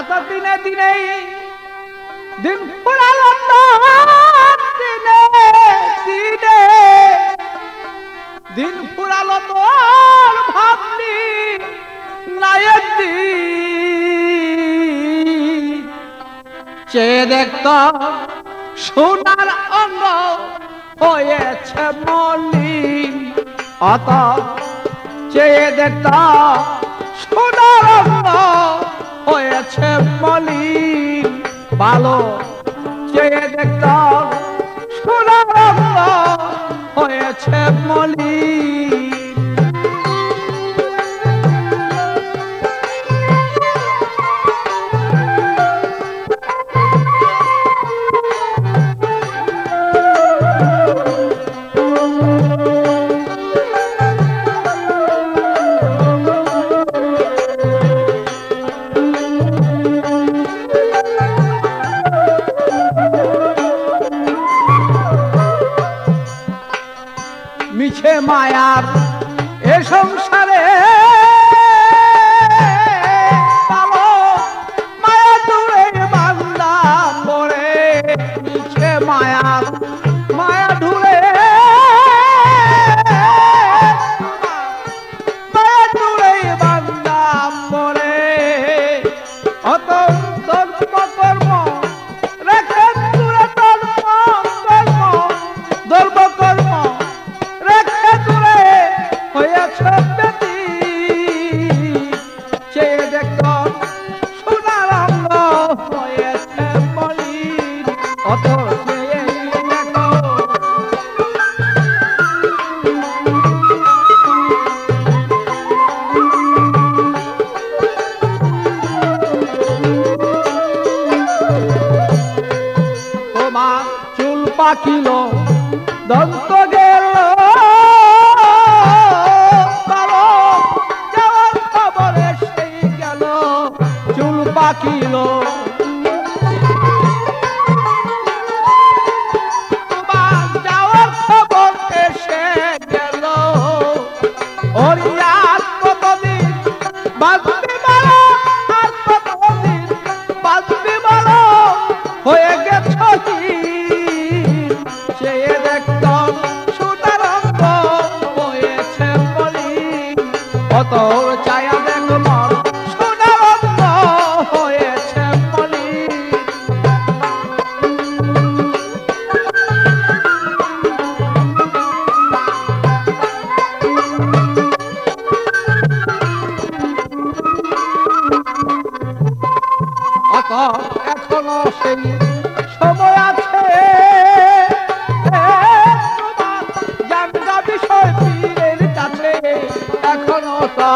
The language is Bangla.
আতা দিনে দিনে দিন ফুরালো দিনে দিনে দিন ফুরালো তোর ভাবনি নায়ের দিন চেয়ে দেখত সোনার অঙ্গ হয়েছে মলিন অত চেয়ে দেখত সোনার অঙ্গ হয়েছে মলিন ভালো চেয়ে দেখত সোনার অঙ্গ হয়েছে মলিন মিছে মায়ার এ সংসারে মায়া দূরে বান্দা পড়ে মিছে মায়ার মায়া দূরে মায়া দূরে বান্দা পড়ে অত ধর্ম কর্ম রেখে দূরে ধর্ম কর্ম তোমার চুল পাকিল দন্ত গেল যাওয়ার খবরে সেই গেল চুল পাকিল তোমার যাওয়ার খবর এসে গেল ওরিয়ার কতদিন বাঁচবে বলো আর কতদিন বাঁচবে বলো হয়ে গেছ চেয়ে দেখতাম সোনার অঙ্গ হয়েছে মলিন অত চায়া দেখলাম সোনার অঙ্গ হয়েছে মলিন অত এখনো সেই সময় আছে জানগা বিষয় পীরের কাছে এখনো তা